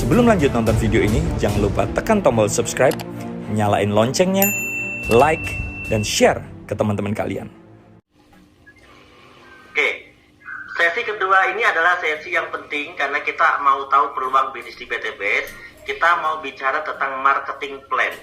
Sebelum lanjut nonton video ini, jangan lupa tekan tombol subscribe, nyalain loncengnya, like, dan share ke teman-teman kalian. Oke, sesi kedua ini adalah sesi yang penting karena kita mau tahu peluang bisnis di PTBS. Kita mau bicara tentang marketing plan.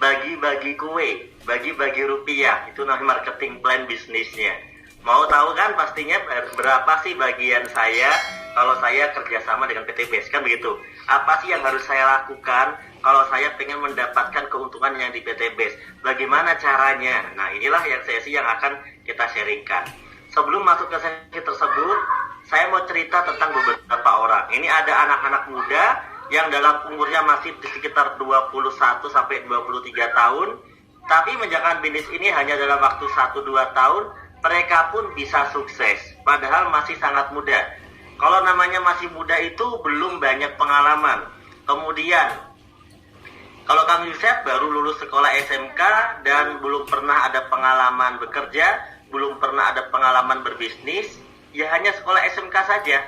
Bagi-bagi kue, bagi-bagi rupiah, itu namanya marketing plan bisnisnya. Mau tahu kan pastinya berapa sih bagian saya kalau saya kerjasama dengan PTBS, kan begitu. Apa sih yang harus saya lakukan kalau saya pengen mendapatkan keuntungan yang di PTBS? Bagaimana caranya? Nah, inilah yang sesi yang akan kita sharingkan. Sebelum masuk ke sesi tersebut, saya mau cerita tentang beberapa orang. Ini ada anak-anak muda yang dalam umurnya masih di sekitar 21 sampai 23 tahun, tapi menjalankan bisnis ini hanya dalam waktu 1-2 tahun, mereka pun bisa sukses, padahal masih sangat muda. Kalau namanya masih muda itu belum banyak pengalaman. Kemudian, kalau Kang Yusef baru lulus sekolah SMK dan belum pernah ada pengalaman bekerja, belum pernah ada pengalaman berbisnis, ya hanya sekolah SMK saja.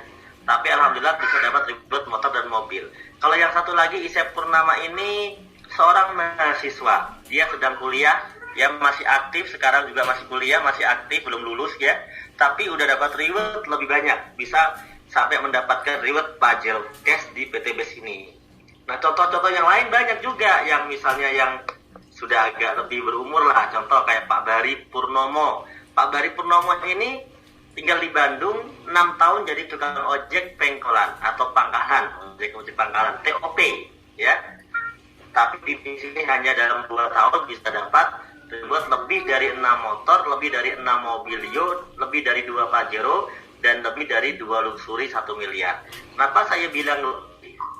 Tapi alhamdulillah bisa dapat ribet motor dan mobil. Kalau yang satu lagi, Isep Purnama ini seorang mahasiswa. Dia sedang kuliah, ya masih aktif, sekarang juga masih kuliah, masih aktif, belum lulus ya. Tapi udah dapat reward lebih banyak, bisa sampai mendapatkan reward pajel cash di PTBS ini. Nah, contoh-contoh yang lain banyak juga, yang misalnya yang sudah agak lebih berumur lah. Contoh kayak Pak Bari Purnomo. Pak Bari Purnomo ini tinggal di Bandung, 6 tahun jadi tukang ojek pengkolan atau pangkalan, ojek pangkalan, TOP ya. Tapi di sini hanya dalam 2 tahun bisa dapat reward lebih dari 6 motor, lebih dari 6 mobilio, lebih dari 2 Pajero, dan lebih dari 2 luxury 1 miliar. Kenapa saya bilang?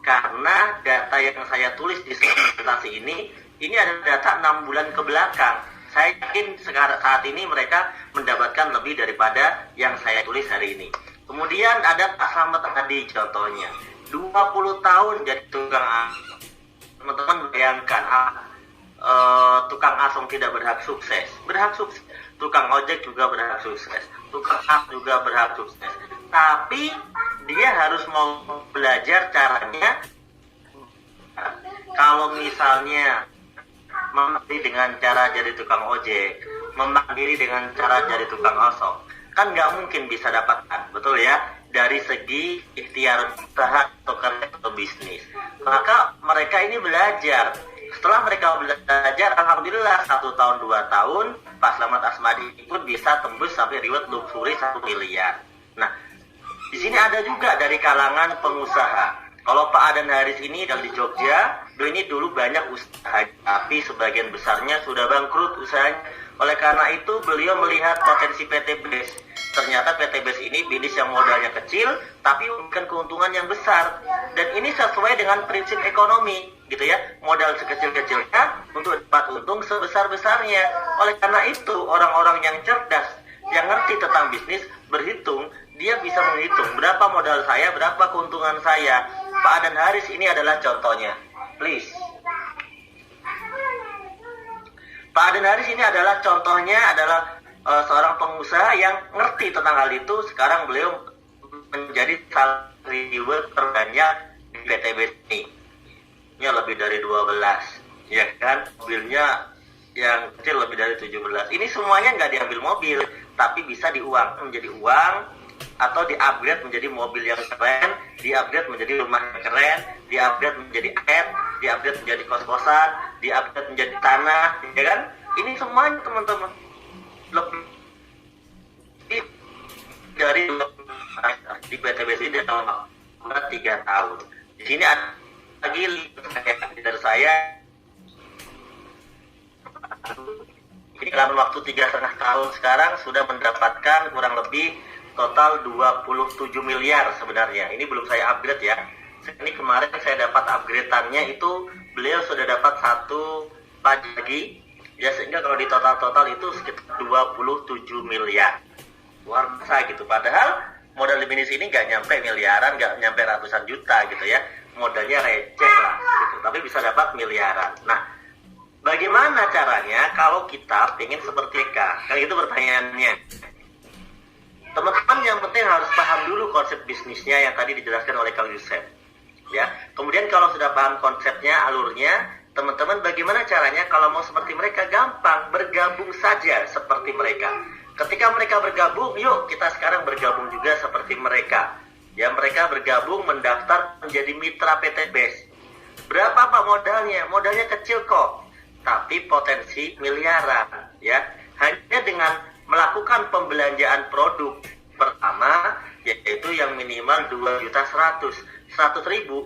Karena data yang saya tulis di presentasi ini adalah data 6 bulan ke belakang. Saya yakin sekarang saat ini mereka mendapatkan lebih daripada yang saya tulis hari ini. Kemudian ada Pak Slamet tadi contohnya, 20 tahun jadi tukang asong. Teman-teman bayangkan, tukang asong tidak berhak sukses. Berhak sukses. Tukang ojek juga berhak sukses. Tukang as juga berhak sukses. Tapi dia harus mau belajar caranya. Kalau misalnya memandiri dengan cara jadi tukang ojek, memandiri dengan cara jadi tukang asong, kan nggak mungkin bisa dapatkan, betul ya? Dari segi ikhtiar usaha atau kerja atau bisnis. Maka mereka ini belajar. Setelah mereka belajar, alhamdulillah 1 tahun 2 tahun, Pak Slamet Asmadi pun bisa tembus sampai reward luxury 1 miliar. Nah, di sini ada juga dari kalangan pengusaha. Kalau Pak Adan Haris ini dari Jogja, beliau ini dulu banyak usaha, tapi sebagian besarnya sudah bangkrut usahanya. Oleh karena itu, beliau melihat potensi PTBS. Ternyata PTBS ini bisnis yang modalnya kecil, tapi memberikan keuntungan yang besar. Dan ini sesuai dengan prinsip ekonomi, gitu ya. Modal sekecil-kecilnya untuk dapat untung sebesar-besarnya. Oleh karena itu, orang-orang yang cerdas, yang ngerti tentang bisnis, berhitung, dia bisa menghitung berapa modal saya, berapa keuntungan saya. Pak Adan Haris ini adalah contohnya. Please. Pak Adan Haris ini adalah contohnya, adalah seorang pengusaha yang ngerti tentang hal itu. Sekarang beliau menjadi salah reward terbanyak di PTBS ini. Ini lebih dari 12, ya kan? Mobilnya yang kecil lebih dari 17. Ini semuanya nggak diambil mobil, tapi bisa diuang menjadi uang, atau di-upgrade menjadi mobil yang keren, di-upgrade menjadi rumah yang keren, di-upgrade menjadi air, di-upgrade menjadi kos-kosan, di-upgrade menjadi tanah, ya kan? Ini semuanya teman-teman lebih dari di PTBS ini dalam 3 tahun. Di sini ada lagi leader saya. Ini dalam waktu 3,5 tahun sekarang sudah mendapatkan kurang lebih total 27 miliar sebenarnya. Ini belum saya upgrade ya. Ini kemarin saya dapat upgrade-annya itu beliau sudah dapat 1 lagi. Ya, sehingga kalau di total itu sekitar 27 miliar. Luar biasa gitu. Padahal modal di bisnis ini nggak nyampe miliaran, nggak nyampe ratusan juta gitu ya. Modalnya receh lah gitu. Tapi bisa dapat miliaran. Nah, bagaimana caranya kalau kita pengen seperti mereka? Kan itu pertanyaannya. Teman-teman yang penting harus paham dulu konsep bisnisnya yang tadi dijelaskan oleh Kang Yusef. ya. Kemudian kalau sudah paham konsepnya, alurnya, teman-teman bagaimana caranya kalau mau seperti mereka? Gampang, bergabung saja seperti mereka. Ketika mereka bergabung, yuk kita sekarang bergabung juga seperti mereka. Ya, mereka bergabung mendaftar menjadi mitra PT BES. Berapa Pak modalnya? Modalnya kecil kok, tapi potensi miliaran, ya. Hanya dengan melakukan pembelanjaan produk pertama, yaitu yang minimal 2.100.000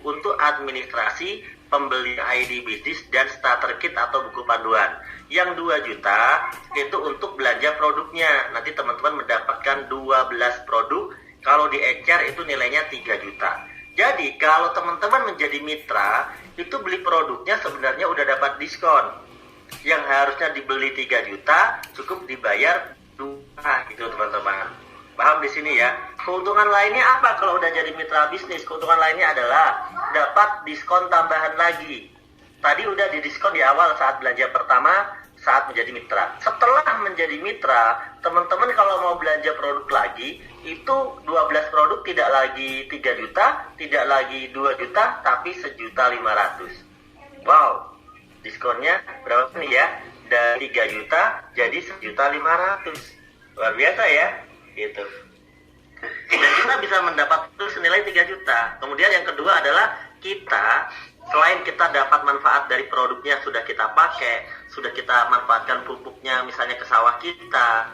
untuk administrasi pembelian ID bisnis dan starter kit atau buku panduan. Yang 2 juta itu untuk belanja produknya. Nanti teman-teman mendapatkan 12 produk. Kalau di ecer itu nilainya 3 juta. Jadi kalau teman-teman menjadi mitra, itu beli produknya sebenarnya udah dapat diskon. Yang harusnya dibeli 3 juta cukup dibayar 2 gitu teman-teman. Paham di sini ya? Keuntungan lainnya apa kalau udah jadi mitra bisnis? Keuntungan lainnya adalah dapat diskon tambahan lagi. Tadi udah didiskon di awal saat belanja pertama, saat menjadi mitra. Setelah menjadi mitra, teman-teman kalau mau belanja produk lagi, itu 12 produk tidak lagi 3 juta, tidak lagi 2 juta, tapi 1.500.000. Wow, diskonnya berapa nih ya? Dari 3 juta jadi 1.500.000. Luar biasa ya, gitu. Dan kita bisa mendapat senilai 3 juta. Kemudian yang kedua adalah kita, selain kita dapat manfaat dari produknya sudah kita pakai, sudah kita manfaatkan pupuknya misalnya ke sawah kita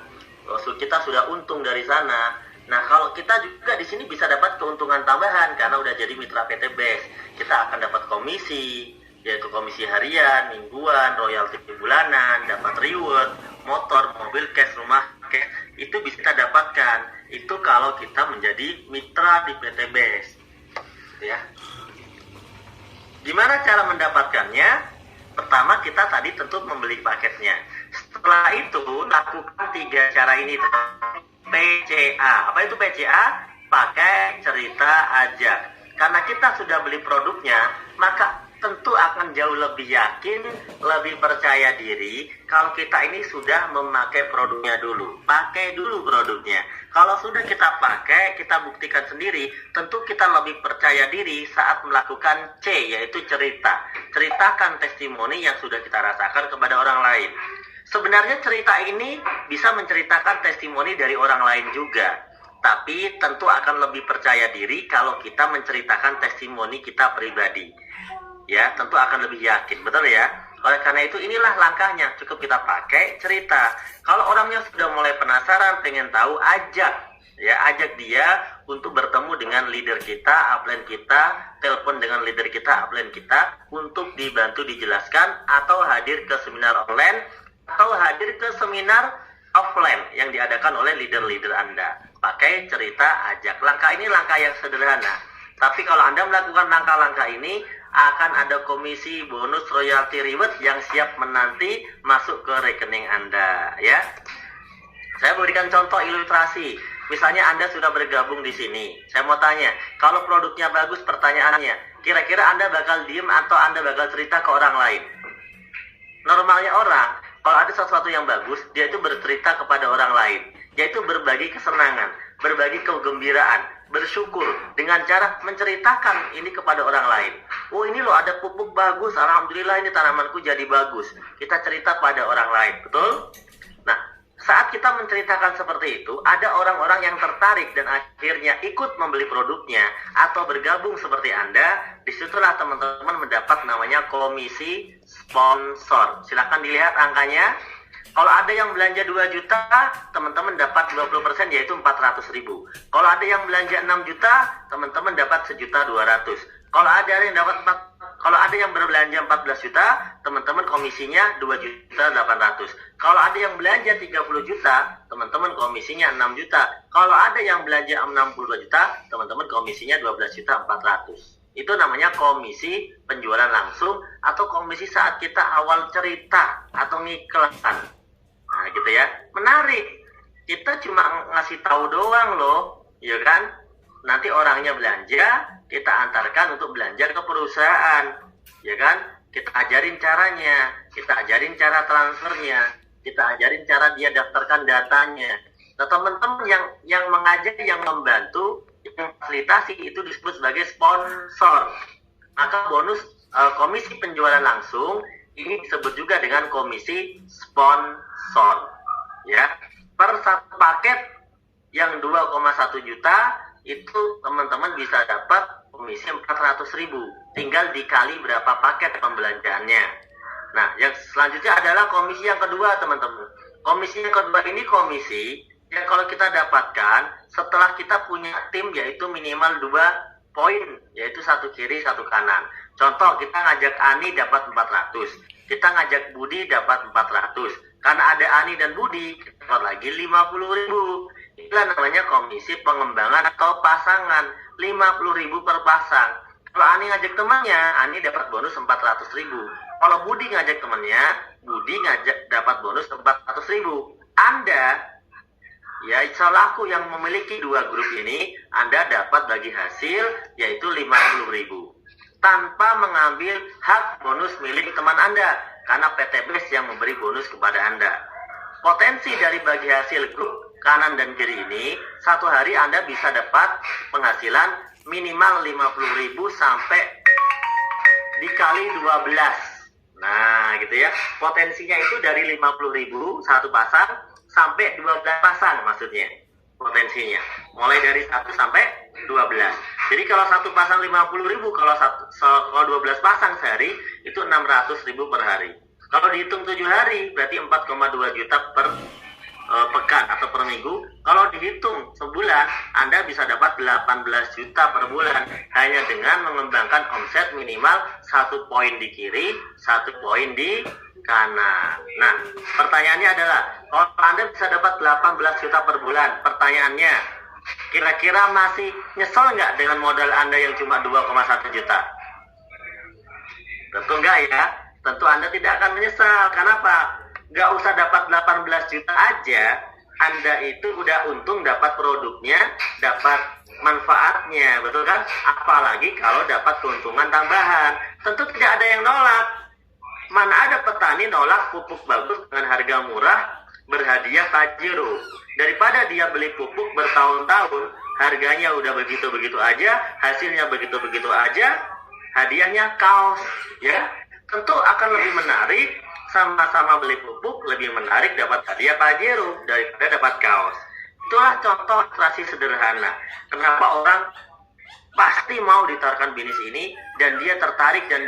sudah untung dari sana. Nah, kalau kita juga di sini bisa dapat keuntungan tambahan karena udah jadi mitra PT BES. Kita akan dapat komisi, yaitu komisi harian, mingguan, royalti bulanan, dapat reward, motor, mobil cash, rumah cash. Itu bisa kita dapatkan. Itu kalau kita menjadi mitra di PT BES. Ya. Gimana cara mendapatkannya? Pertama, kita tadi tentu membeli paketnya. Setelah itu, lakukan 3 cara ini. PCA. Apa itu PCA? Pakai, cerita, ajak. Karena kita sudah beli produknya, maka tentu akan jauh lebih yakin, lebih percaya diri kalau kita ini sudah memakai produknya dulu. Pakai dulu produknya. Kalau sudah kita pakai, kita buktikan sendiri, tentu kita lebih percaya diri saat melakukan C, yaitu cerita. Ceritakan testimoni yang sudah kita rasakan kepada orang lain. Sebenarnya cerita ini bisa menceritakan testimoni dari orang lain juga. Tapi tentu akan lebih percaya diri kalau kita menceritakan testimoni kita pribadi. Ya, tentu akan lebih yakin, betul ya? Oleh karena itu inilah langkahnya, cukup kita pakai cerita. Kalau orangnya sudah mulai penasaran, pengen tahu, ajak dia untuk bertemu dengan leader kita, upline kita, telepon dengan leader kita, upline kita, untuk dibantu dijelaskan, atau hadir ke seminar online, atau hadir ke seminar offline yang diadakan oleh leader-leader Anda. Pakai cerita, ajak. Langkah ini langkah yang sederhana. Tapi kalau Anda melakukan langkah-langkah ini, akan ada komisi, bonus, royalti, reward yang siap menanti masuk ke rekening Anda, ya. Saya berikan contoh ilustrasi. Misalnya Anda sudah bergabung di sini. Saya mau tanya, kalau produknya bagus, pertanyaannya, kira-kira Anda bakal diem atau Anda bakal cerita ke orang lain? Normalnya orang, kalau ada sesuatu yang bagus, dia itu bercerita kepada orang lain. Yaitu berbagi kesenangan, berbagi kegembiraan, bersyukur dengan cara menceritakan ini kepada orang lain. Oh, ini loh ada pupuk bagus, alhamdulillah ini tanamanku jadi bagus. Kita cerita pada orang lain, betul? Nah, saat kita menceritakan seperti itu, ada orang-orang yang tertarik dan akhirnya ikut membeli produknya atau bergabung seperti Anda. Disitulah teman-teman mendapat namanya komisi sponsor. Silakan dilihat angkanya. Kalau ada yang belanja 2 juta, teman-teman dapat 20%, yaitu 400.000. Kalau ada yang belanja 6 juta, teman-teman dapat 1.200.000. Kalau ada yang berbelanja 14 juta, teman-teman komisinya 2.800.000. Kalau ada yang belanja 30 juta, teman-teman komisinya 6 juta. Kalau ada yang belanja 62 juta, teman-teman komisinya 12.400.000. Itu namanya komisi penjualan langsung atau komisi saat kita awal cerita atau ngiklan. Nah, gitu ya. Menarik. Kita cuma ngasih tahu doang loh, ya kan? Nanti orangnya belanja, kita antarkan untuk belanja ke perusahaan, ya kan? Kita ajarin caranya, kita ajarin cara transfernya, kita ajarin cara dia daftarkan datanya. Nah, teman-teman yang mengajar, yang membantu, yang fasilitasi itu disebut sebagai sponsor. maka bonus komisi penjualan langsung ini disebut juga dengan komisi sponsor. Ya, per satu paket yang 2,1 juta itu teman-teman bisa dapat komisi 400.000. Tinggal dikali berapa paket pembelanjaannya. Nah, yang selanjutnya adalah komisi yang kedua, teman-teman. Komisi yang kedua ini komisi yang kalau kita dapatkan setelah kita punya tim yaitu minimal 2 poin, yaitu satu kiri, satu kanan. Contoh, kita ngajak Ani dapat 400. Kita ngajak Budi dapat 400. Karena ada Ani dan Budi, kita dapat lagi 50.000. Itulah namanya komisi pengembangan atau pasangan, 50.000 per pasang. Kalau Ani ngajak temannya, Ani dapat bonus 400.000. Kalau Budi ngajak temannya, Budi dapat bonus 400.000. Anda, ya selaku yang memiliki 2 grup ini, Anda dapat bagi hasil yaitu 50.000. Tanpa mengambil hak bonus milik teman Anda, karena PTBS yang memberi bonus kepada Anda. Potensi dari bagi hasil grup kanan dan kiri ini, satu hari Anda bisa dapat penghasilan minimal 50.000 sampai dikali 12. Nah, gitu ya. Potensinya itu dari 50.000 satu pasang sampai 12 pasang maksudnya. Potensinya. Mulai dari 1 sampai 12. Jadi kalau satu pasang 50.000, kalau 12 pasang sehari itu 600.000 per hari. Kalau dihitung 7 hari berarti 4,2 juta per pekan atau per minggu. Kalau dihitung sebulan, Anda bisa dapat 18 juta per bulan hanya dengan mengembangkan omset minimal 1 poin di kiri, 1 poin di kanan. Nah, pertanyaannya adalah, kalau Anda bisa dapat 18 juta per bulan, pertanyaannya, kira-kira masih nyesel nggak dengan modal Anda yang cuma 2,1 juta? Tentu enggak ya. Tentu Anda tidak akan menyesal. Kenapa? Nggak usah dapat 18 juta aja, Anda itu udah untung dapat produknya, dapat manfaatnya, betul kan? Apalagi kalau dapat keuntungan tambahan. Tentu tidak ada yang nolak. Mana ada petani nolak pupuk bagus dengan harga murah berhadiah Pajero. Daripada dia beli pupuk bertahun-tahun, harganya udah begitu-begitu aja, hasilnya begitu-begitu aja, hadiahnya kaos, ya. Tentu akan lebih menarik. Sama-sama beli pupuk lebih menarik dapat hadiah Pajero daripada dapat kaos. Itulah contoh ilustrasi sederhana. Kenapa orang pasti mau ditawarkan bisnis ini dan dia tertarik dan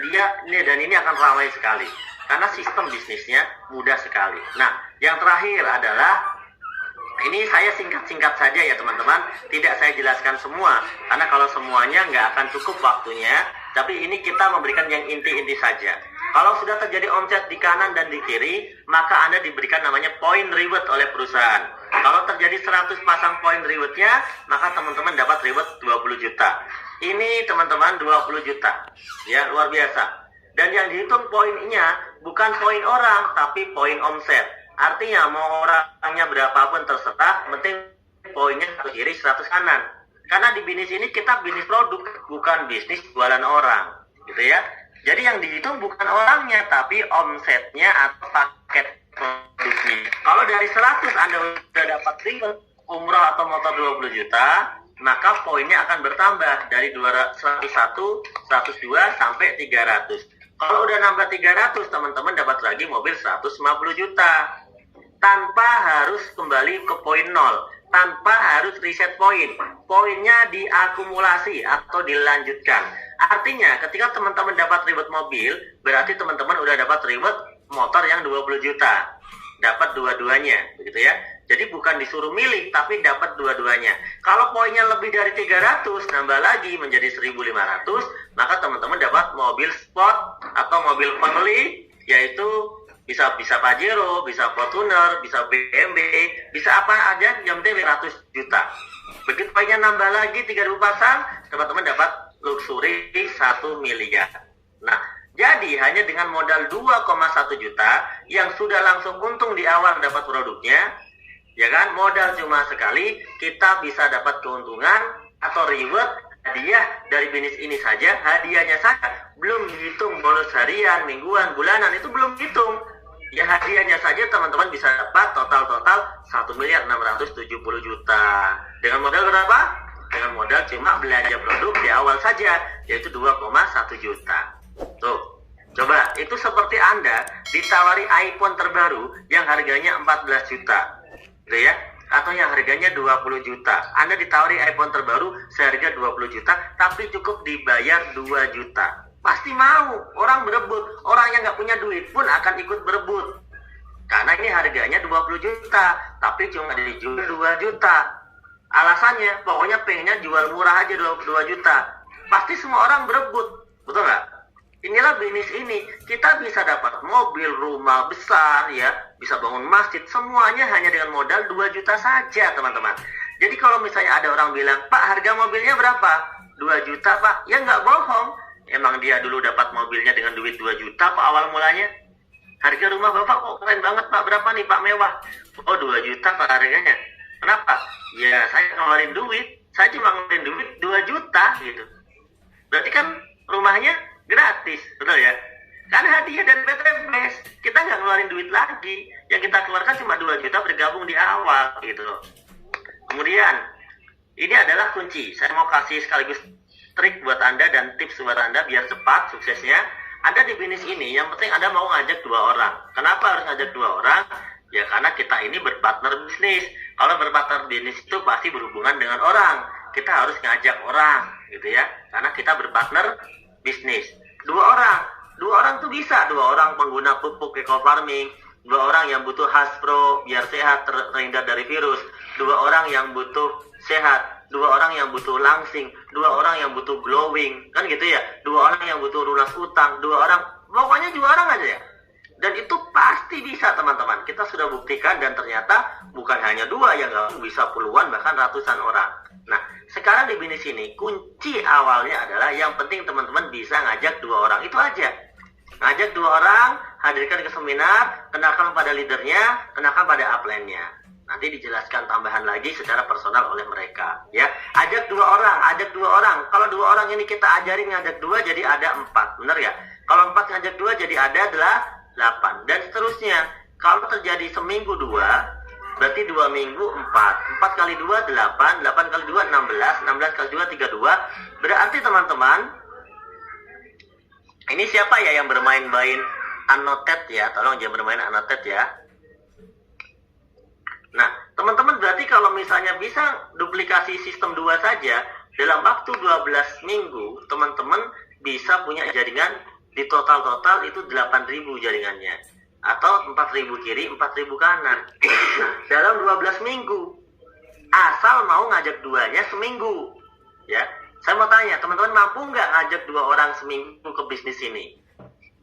ini akan ramai sekali. Karena sistem bisnisnya mudah sekali. Nah, yang terakhir adalah ini saya singkat-singkat saja ya teman-teman. Tidak saya jelaskan semua karena kalau semuanya nggak akan cukup waktunya. Tapi ini kita memberikan yang inti-inti saja. Kalau sudah terjadi omset di kanan dan di kiri, maka Anda diberikan namanya poin reward oleh perusahaan. Kalau terjadi 100 pasang poin rewardnya, maka teman-teman dapat reward 20 juta. Ini teman-teman 20 juta. Ya, luar biasa. Dan yang dihitung poinnya bukan poin orang, tapi poin omset. Artinya mau orangnya berapapun terserah, penting poinnya 1 kiri 100 kanan. Karena di bisnis ini kita bisnis produk, bukan bisnis jualan orang. Gitu ya. Jadi yang dihitung bukan orangnya, tapi omsetnya atau paket produknya. Kalau dari 100 Anda sudah dapat reward umroh atau motor 20 juta, maka poinnya akan bertambah dari 101, 102 sampai 300. Kalau udah nambah 300, teman-teman dapat lagi mobil 150 juta. Tanpa harus kembali ke poin 0, tanpa harus reset poin. Poinnya diakumulasi atau dilanjutkan. Artinya ketika teman-teman dapat reward mobil, berarti teman-teman udah dapat reward motor yang 20 juta. Dapat dua-duanya, begitu ya. Jadi bukan disuruh milih, tapi dapat dua-duanya. Kalau poinnya lebih dari 300, nambah lagi menjadi 1.500, maka teman-teman dapat mobil sport atau mobil family, yaitu bisa Pajero, bisa Fortuner, bisa BMW, bisa apa aja yang penting 100 juta. Begitu poinnya nambah lagi 30 pasang, teman-teman dapat luxury 1 miliar. Nah, jadi hanya dengan modal 2,1 juta yang sudah langsung untung di awal dapat produknya, ya kan, modal cuma sekali, kita bisa dapat keuntungan atau reward hadiah dari bisnis ini saja, hadiahnya saja belum dihitung bonus harian, mingguan, bulanan, itu belum dihitung. Ya hadiahnya saja teman-teman bisa dapat total 1.670.000.000 dengan modal berapa? dengan modal cuma belanja produk di awal saja, yaitu 2,1 juta. Tuh, coba itu seperti Anda ditawari iPhone terbaru yang harganya 14 juta, gitu ya, atau yang harganya 20 juta. Anda ditawari iPhone terbaru seharga 20 juta, tapi cukup dibayar 2 juta. Pasti mau, orang berebut. Orang yang nggak punya duit pun akan ikut berebut. Karena ini harganya 20 juta, tapi cuma dijual 2 juta. Alasannya, pokoknya pengennya jual murah aja 2 juta. Pasti semua orang berebut, betul nggak? Inilah bisnis ini. Kita bisa dapat mobil, rumah besar, ya, bisa bangun masjid, semuanya hanya dengan modal 2 juta saja, teman-teman. Jadi kalau misalnya ada orang bilang, Pak, harga mobilnya berapa? 2 juta, Pak. Ya nggak bohong. Emang dia dulu dapat mobilnya dengan duit 2 juta, Pak, awal mulanya. Harga rumah Bapak kok keren banget, Pak. Berapa nih, Pak, mewah? Oh, 2 juta, Pak, harganya. Kenapa? Ya, saya ngeluarin duit. Saya cuma ngeluarin duit 2 juta, gitu. Berarti kan rumahnya gratis, betul ya? Karena hadiah dari PTBS. Kita nggak ngeluarin duit lagi. Yang kita keluarkan cuma 2 juta bergabung di awal, gitu loh. Kemudian, ini adalah kunci. Saya mau kasih sekaligus trik buat Anda dan tips buat Anda biar cepat suksesnya. Anda di bisnis ini, yang penting Anda mau ngajak 2 orang. Kenapa harus ngajak 2 orang? Ya karena kita ini berpartner bisnis. Kalau berpartner bisnis itu pasti berhubungan dengan orang. Kita harus ngajak orang, gitu ya. Karena kita berpartner bisnis. 2 orang. 2 orang tuh bisa. 2 orang pengguna pupuk eco farming. 2 orang yang butuh Haspro biar sehat, terhindar dari virus. 2 orang yang butuh sehat. 2 orang yang butuh langsing, 2 orang yang butuh glowing, kan gitu ya. 2 orang yang butuh lunas utang, 2 orang, pokoknya 2 orang aja ya. Dan itu pasti bisa, teman-teman. Kita sudah buktikan dan ternyata bukan hanya 2 yang gabung, bisa puluhan bahkan ratusan orang. Nah, sekarang di bisnis ini kunci awalnya adalah yang penting teman-teman bisa ngajak 2 orang, itu aja. Ngajak 2 orang, hadirkan ke seminar, kenalkan pada leadernya, kenalkan pada upline-nya. Nanti dijelaskan tambahan lagi secara personal oleh mereka, ya. Ajak 2 orang, ajak 2 orang. Kalau 2 orang ini kita ajarin ngajak 2, jadi ada 4, bener ya? Kalau 4 ngajak 2, jadi ada 8, dan seterusnya. Kalau terjadi seminggu 2, berarti 2 minggu 4. 4 kali 2, 8. 8 kali 2, 16. 16 kali 2, 32. Berarti teman-teman, ini siapa ya yang bermain-main annotate ya? Tolong jangan bermain annotate ya. Nah, teman-teman berarti kalau misalnya bisa duplikasi sistem 2 saja, dalam waktu 12 minggu, teman-teman bisa punya jaringan di total itu 8.000 jaringannya. Atau 4.000 kiri, 4.000 kanan. Dalam 12 minggu. Asal mau ngajak 2-nya seminggu. Ya, saya mau tanya, teman-teman mampu nggak ngajak 2 orang seminggu ke bisnis ini?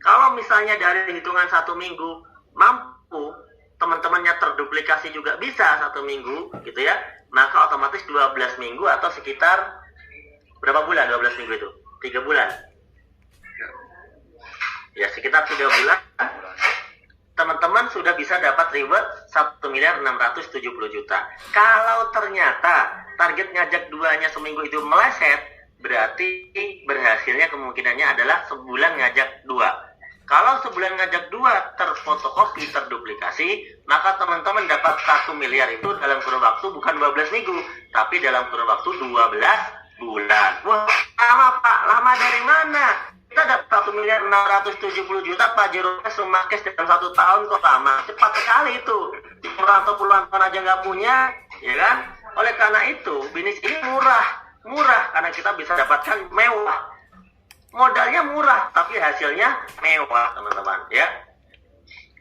Kalau misalnya dari hitungan 1 minggu, mampu, teman-temannya terduplikasi juga bisa 1 minggu, gitu ya, maka otomatis 12 minggu atau sekitar berapa bulan 12 minggu itu? 3 bulan. Ya, sekitar 3 bulan, teman-teman sudah bisa dapat reward 1.670.000.000. Kalau ternyata target ngajak 2-nya seminggu itu meleset, berarti berhasilnya kemungkinannya adalah sebulan ngajak 2. Kalau sebulan ngajak 2 terfotokopi, terduplikasi, maka teman-teman dapat 1 miliar itu dalam kurun waktu bukan 12 minggu, tapi dalam kurun waktu 12 bulan. Wah, lama Pak, lama dari mana? Kita dapat 1.670.000.000 Pak Jerome Sumakes dalam 1 tahun, kok lama? Cepat sekali itu. Orang atau puluhan tahun aja nggak punya, ya kan? Oleh karena itu, bisnis ini murah karena kita bisa dapatkan mewah. Modalnya murah, tapi hasilnya mewah, teman-teman, ya.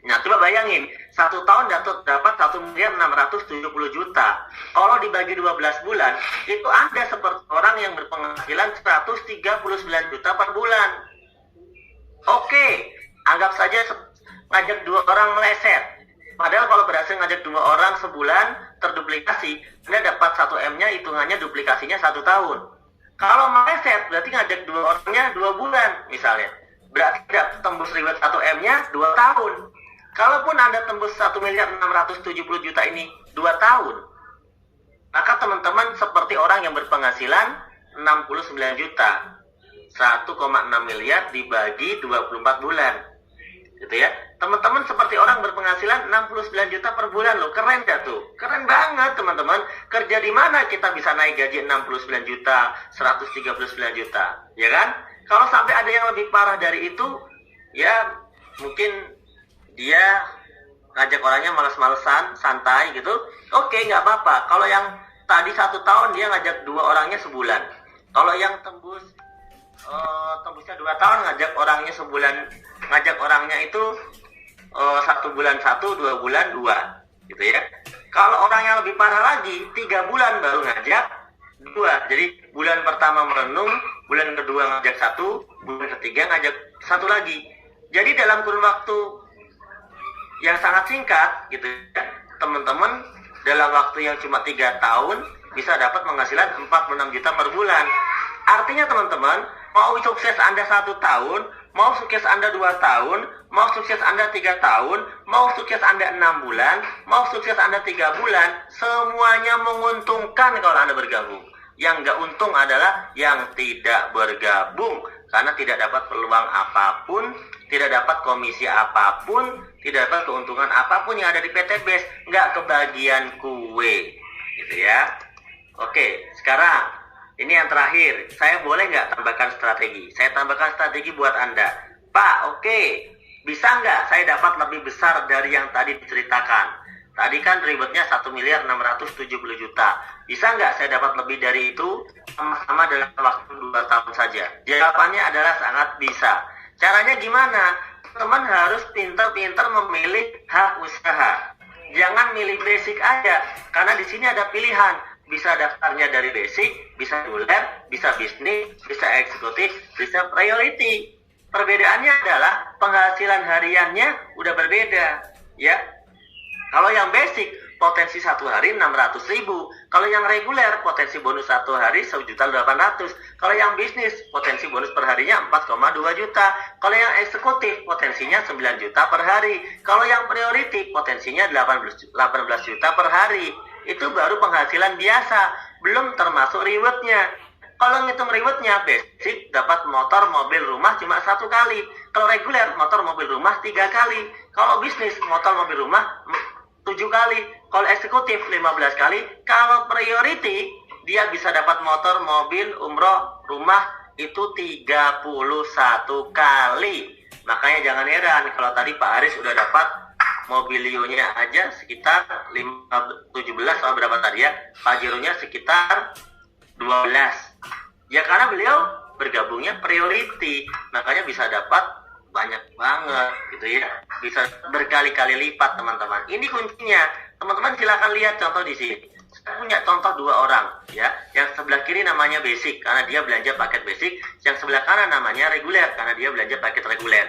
Nah, coba bayangin, 1 tahun dapat 1.670.000.000. Kalau dibagi 12 bulan, itu Anda seperti orang yang berpenghasilan 139 juta per bulan. Oke, anggap saja ngajak 2 orang meleset. Padahal kalau berhasil ngajak 2 orang sebulan terduplikasi, Anda dapat 1 M-nya, hitungannya duplikasinya 1 tahun. Kalau meleset, berarti ngajak 2 orangnya 2 bulan, misalnya. Berarti tembus reward 1 M-nya 2 tahun. Kalaupun Anda tembus 1.670.000.000 ini 2 tahun, maka teman-teman seperti orang yang berpenghasilan 69 juta. 1,6 miliar dibagi 24 bulan. gitu ya. Teman-teman seperti orang berpenghasilan 69 juta per bulan loh, keren gak tuh? Keren banget teman-teman. Kerja di mana kita bisa naik gaji 69 juta, 139 juta, ya kan? Kalau sampai ada yang lebih parah dari itu, ya mungkin dia ngajak orangnya males-malesan, santai gitu. Oke, nggak apa-apa. Kalau yang tadi 1 tahun dia ngajak 2 orangnya sebulan. Kalau yang tembusnya 2 tahun ngajak orangnya sebulan, ngajak orangnya itu 1 bulan 1, 2 bulan 2, gitu ya. Kalau orang yang lebih parah lagi 3 bulan baru ngajak 2. Jadi bulan pertama merenung, bulan kedua ngajak 1, bulan ketiga ngajak 1 lagi. Jadi dalam kurun waktu yang sangat singkat gitu ya, teman-teman dalam waktu yang cuma 3 tahun bisa dapat penghasilan 46 juta per bulan. Artinya teman-teman, mau sukses Anda 1 tahun, mau sukses Anda 2 tahun, mau sukses Anda 3 tahun, mau sukses Anda 6 bulan, mau sukses Anda 3 bulan, semuanya menguntungkan kalau Anda bergabung. Yang nggak untung adalah yang tidak bergabung, karena tidak dapat peluang apapun, tidak dapat komisi apapun, tidak dapat keuntungan apapun yang ada di PT Base, nggak kebagian kue, gitu ya. Oke, sekarang ini yang terakhir, saya boleh nggak tambahkan strategi? Saya tambahkan strategi buat Anda. Pak, oke, bisa nggak saya dapat lebih besar dari yang tadi diceritakan? Tadi kan ribetnya 1.670 juta. Bisa nggak saya dapat lebih dari itu sama-sama dalam waktu 2 tahun saja? Jawabannya adalah sangat bisa. Caranya gimana? Teman harus pintar-pintar memilih hak usaha. Jangan milih basic aja, karena di sini ada pilihan. Bisa daftarnya dari basic, bisa reguler, bisa bisnis, bisa eksekutif, bisa priority. Perbedaannya adalah penghasilan hariannya udah berbeda, ya. Kalau yang basic, potensi 1 hari 600.000. Kalau yang reguler, potensi bonus 1 hari 1.800.000. Kalau yang bisnis, potensi bonus per harinya 4,2 juta. Kalau yang eksekutif, potensinya 9 juta per hari. Kalau yang priority, potensinya 18 juta per hari. Itu baru penghasilan biasa, belum termasuk rewardnya. Kalau ngitung rewardnya, basic dapat motor, mobil, rumah cuma 1 kali. Kalau reguler, motor, mobil, rumah 3 kali. Kalau bisnis, motor, mobil, rumah 7 kali. Kalau eksekutif 15 kali. Kalau priority, dia bisa dapat motor, mobil, umroh, rumah itu 31 kali. Makanya jangan heran kalau tadi Pak Aris udah dapat mobilionya aja sekitar 17 atau berapa tadi ya, Pajeronya sekitar 12. Ya karena beliau bergabungnya priority, makanya bisa dapat banyak banget gitu ya, bisa berkali-kali lipat teman-teman. Ini kuncinya. Teman-teman silakan lihat contoh di sini. Saya punya contoh 2 orang ya. Yang sebelah kiri namanya basic karena dia belanja paket basic, yang sebelah kanan namanya reguler karena dia belanja paket reguler.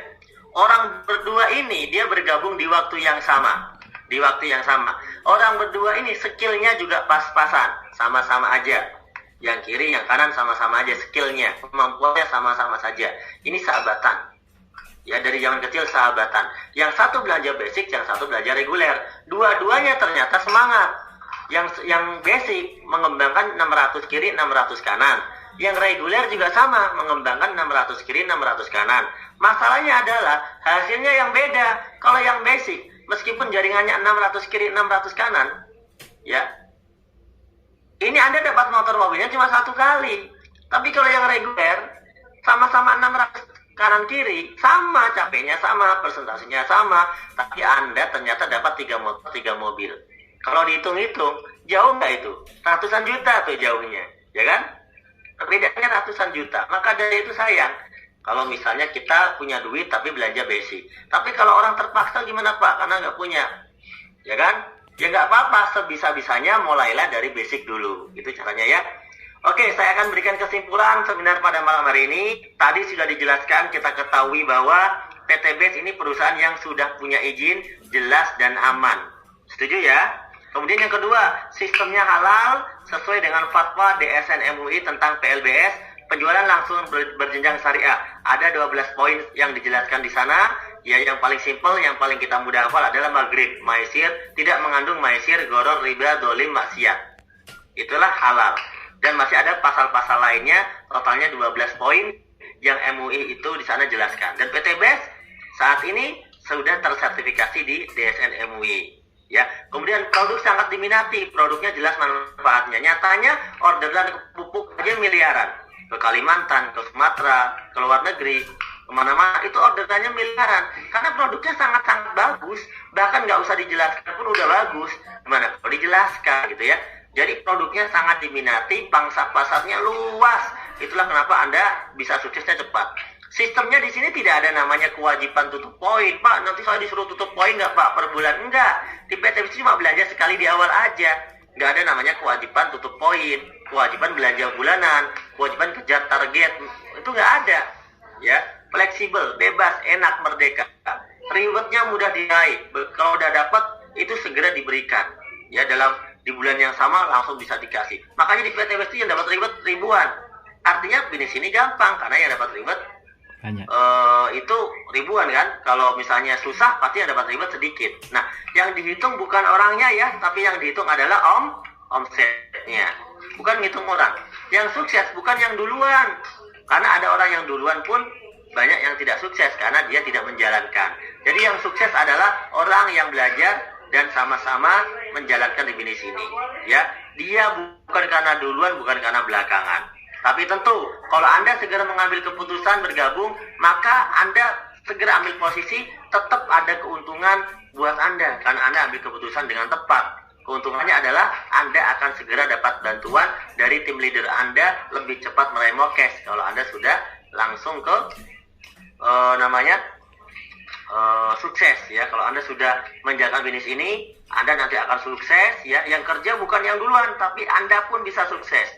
Orang berdua ini dia bergabung di waktu yang sama. Di waktu yang sama. Orang berdua ini skillnya juga pas-pasan, sama-sama aja. Yang kiri, yang kanan sama-sama aja skillnya, kemampuannya sama-sama saja. Ini sahabatan. Ya dari zaman kecil sahabatan. Yang satu belanja basic, yang satu belanja reguler. Dua-duanya ternyata semangat. Yang basic mengembangkan 600 kiri, 600 kanan. Yang reguler juga sama, mengembangkan 600 kiri, 600 kanan. Masalahnya adalah hasilnya yang beda. Kalau yang basic, meskipun jaringannya 600 kiri, 600 kanan, ya, ini Anda dapat motor mobilnya cuma 1 kali. Tapi kalau yang reguler, sama-sama 600 kanan kiri, sama capeknya, sama persentasenya sama, tapi Anda ternyata dapat 3 motor 3 mobil. Kalau dihitung-hitung jauh nggak itu? Ratusan juta tuh jauhnya, ya kan? Perbedaannya ratusan juta. Maka dari itu sayang kalau misalnya kita punya duit tapi belanja basic. Tapi kalau orang terpaksa gimana Pak? Karena nggak punya, ya kan? Ya nggak apa-apa, sebisa-bisanya mulailah dari basic dulu. Itu caranya ya. Oke, saya akan berikan kesimpulan seminar pada malam hari ini. Tadi sudah dijelaskan, kita ketahui bahwa PT Base ini perusahaan yang sudah punya izin, jelas dan aman. Setuju ya? Kemudian yang kedua, sistemnya halal sesuai dengan fatwa DSN MUI tentang PLBS, penjualan langsung berjenjang syariah. Ada 12 poin yang dijelaskan di sana. Ya, yang paling simpel, yang paling kita mudah hafal adalah maghrib, maisir, tidak mengandung maisir, goror, riba, dolim, maksiat. Itulah halal. Dan masih ada pasal-pasal lainnya, totalnya 12 poin yang MUI itu di sana jelaskan. Dan PT Base saat ini sudah tersertifikasi di DSN MUI. Ya, kemudian produk sangat diminati, produknya jelas manfaatnya. Nyatanya orderan pupuk aja miliaran, ke Kalimantan, ke Sumatera, ke luar negeri, kemana-mana itu orderannya miliaran, karena produknya sangat-sangat bagus, bahkan nggak usah dijelaskan pun udah bagus. Gimana kalau dijelaskan gitu ya? Jadi produknya sangat diminati, pangsa pasarnya luas. Itulah kenapa Anda bisa suksesnya cepat. Sistemnya di sini tidak ada namanya kewajiban tutup poin. Pak, nanti saya disuruh tutup poin nggak Pak per bulan? Enggak. Di PTBS cuma belanja sekali di awal aja. Nggak ada namanya kewajiban tutup poin, kewajiban belanja bulanan, kewajiban kejar target. Itu nggak ada. Ya, fleksibel, bebas, enak, merdeka. Rewardnya mudah diraih. Kalau udah dapat, itu segera diberikan. Ya, di bulan yang sama langsung bisa dikasih. Makanya di PTBS itu yang dapat reward ribuan. Artinya bisnis ini gampang karena yang dapat reward banyak. Itu ribuan kan. Kalau misalnya susah pasti yang dapat reward sedikit. Nah, yang dihitung bukan orangnya ya, tapi yang dihitung adalah omsetnya. Bukan ngitung orang. Yang sukses bukan yang duluan. Karena ada orang yang duluan pun banyak yang tidak sukses karena dia tidak menjalankan. Jadi yang sukses adalah orang yang belajar dan sama-sama menjalankan di bisnis ini. Ya, dia bukan karena duluan, bukan karena belakangan. Tapi tentu, kalau Anda segera mengambil keputusan bergabung, maka Anda segera ambil posisi, tetap ada keuntungan buat Anda. Karena Anda ambil keputusan dengan tepat. Keuntungannya adalah Anda akan segera dapat bantuan dari tim leader Anda lebih cepat meraih mokes. Kalau Anda sudah langsung ke sukses ya. Kalau Anda sudah menjalankan bisnis ini, Anda nanti akan sukses ya. Yang kerja bukan yang duluan, tapi Anda pun bisa sukses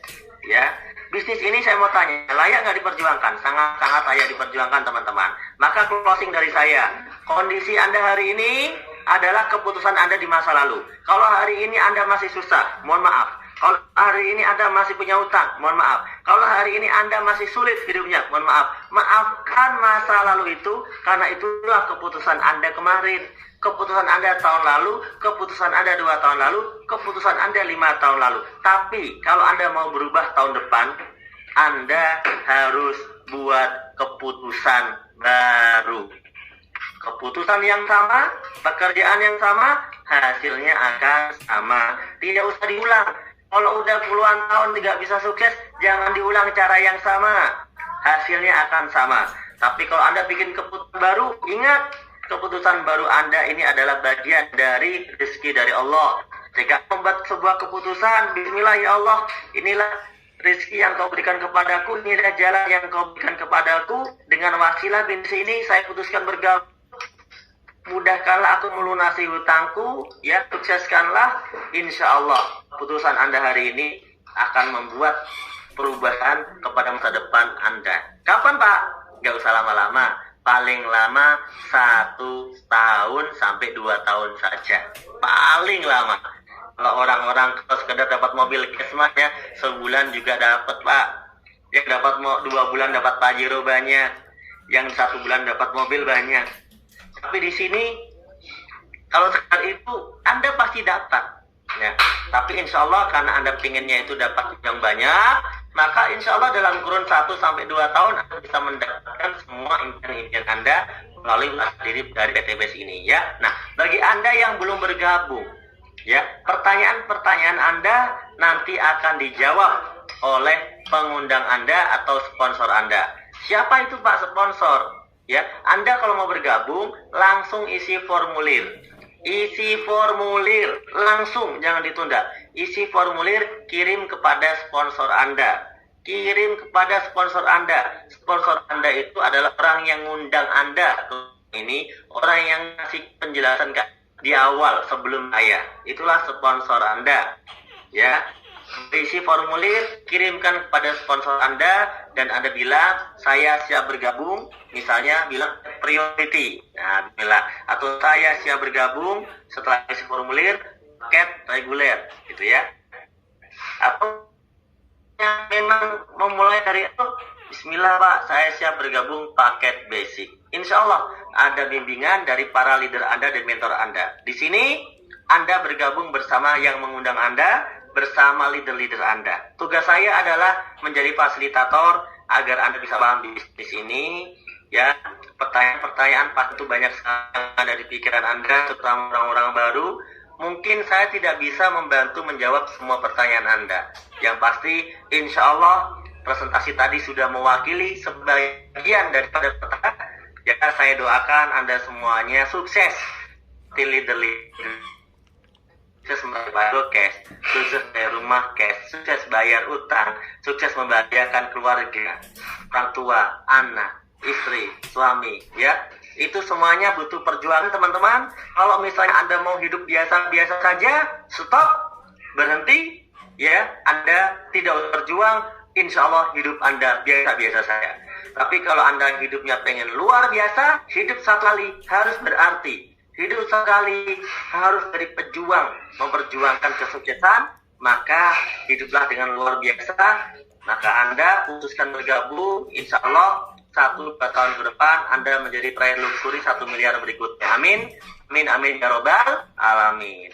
ya. Bisnis ini saya mau tanya, layak nggak diperjuangkan? Sangat-sangat layak diperjuangkan teman-teman. Maka closing dari saya, kondisi Anda hari ini adalah keputusan Anda di masa lalu. Kalau hari ini Anda masih susah, mohon maaf. Kalau hari ini Anda masih punya utang, mohon maaf. Kalau hari ini Anda masih sulit hidupnya, mohon maaf. Maafkan masa lalu itu, karena itulah keputusan Anda kemarin. Keputusan Anda tahun lalu, keputusan Anda 2 tahun lalu, keputusan Anda 5 tahun lalu. Tapi kalau Anda mau berubah tahun depan, Anda harus buat keputusan baru. Keputusan yang sama, pekerjaan yang sama, hasilnya akan sama. Tidak usah diulang. Kalau udah puluhan tahun tidak bisa sukses, jangan diulang cara yang sama. Hasilnya akan sama. Tapi kalau Anda bikin keputusan baru, ingat, keputusan baru Anda ini adalah bagian dari rezeki dari Allah. Jika membuat sebuah keputusan, bismillah ya Allah, inilah rezeki yang kau berikan kepadaku, inilah jalan yang kau berikan kepadaku. Dengan wasilah bisnis ini, saya putuskan bergabung. Mudahkanlah aku melunasi hutangku, ya, sukseskanlah. Insya Allah, keputusan Anda hari ini akan membuat perubahan kepada masa depan Anda. Kapan Pak? Gak usah lama-lama. Paling lama 1 tahun sampai 2 tahun saja. Paling lama. Kalau orang-orang kalau sekedar dapat mobil Kesmas ya, sebulan juga dapat Pak. Yang dapat 2 bulan dapat Pajero banyak. Yang 1 bulan dapat mobil banyak. Tapi di sini kalau sekedar itu Anda pasti dapat. Ya. Tapi insya Allah karena Anda pinginnya itu dapat yang banyak, maka insya Allah dalam kurun 1 sampai 2 tahun Anda bisa mendapatkan semua impian-impian Anda melalui diri dari PTBS ini ya. Nah, bagi Anda yang belum bergabung, ya, pertanyaan-pertanyaan Anda nanti akan dijawab oleh pengundang Anda atau sponsor Anda. Siapa itu Pak sponsor? Ya, Anda kalau mau bergabung langsung isi formulir. Isi formulir langsung, jangan ditunda. Isi formulir, kirim kepada sponsor Anda. Kirim kepada sponsor Anda. Sponsor Anda itu adalah orang yang ngundang Anda. Ini orang yang ngasih penjelasan di awal sebelum saya. Itulah sponsor Anda. Ya. Isi formulir, kirimkan kepada sponsor Anda dan Anda bilang saya siap bergabung, misalnya bilang priority. Nah, bila atau saya siap bergabung setelah isi formulir paket reguler gitu ya. Atau yang memang memulai dari itu, bismillah Pak, saya siap bergabung paket basic. Insya Allah ada bimbingan dari para leader Anda dan mentor Anda. Di sini Anda bergabung bersama yang mengundang Anda, bersama leader-leader Anda. Tugas saya adalah menjadi fasilitator agar Anda bisa paham bisnis ini, ya, Pertanyaan-pertanyaan pasti banyak sekali yang ada di pikiran Anda, terutama orang-orang baru. Mungkin saya tidak bisa membantu menjawab semua pertanyaan Anda. Yang pasti, insya Allah, presentasi tadi sudah mewakili sebagian daripada pertanyaan. Ya, saya doakan Anda semuanya sukses. Leader. Sukses membayar cash, sukses bayar rumah cash, sukses bayar utang, sukses membahagiakan keluarga, orang tua, anak, istri, suami, ya. Itu semuanya butuh perjuangan, teman-teman. Kalau misalnya Anda mau hidup biasa-biasa saja, stop, berhenti, ya. Anda tidak berjuang, insya Allah hidup Anda biasa-biasa saja. Tapi kalau Anda hidupnya pengen luar biasa, hidup satu kali harus berarti. Hidup sekali harus dari pejuang, memperjuangkan kesuksesan, maka hiduplah dengan luar biasa. Maka Anda putuskan bergabung, insya Allah 1-2 tahun ke depan Anda menjadi prayer luxury 1 miliar berikutnya. Amin, amin, amin ya robbal alamin.